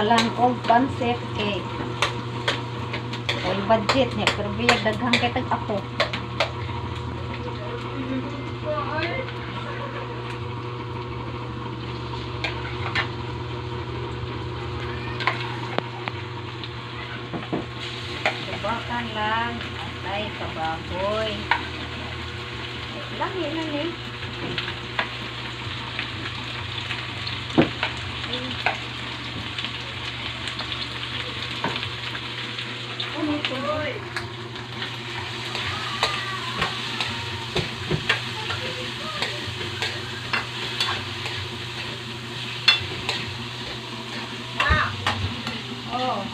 lang og pancit kay budget niya pero biyag daghang kay tag ako. Subakan lang atay kababoy. Lang yun eh.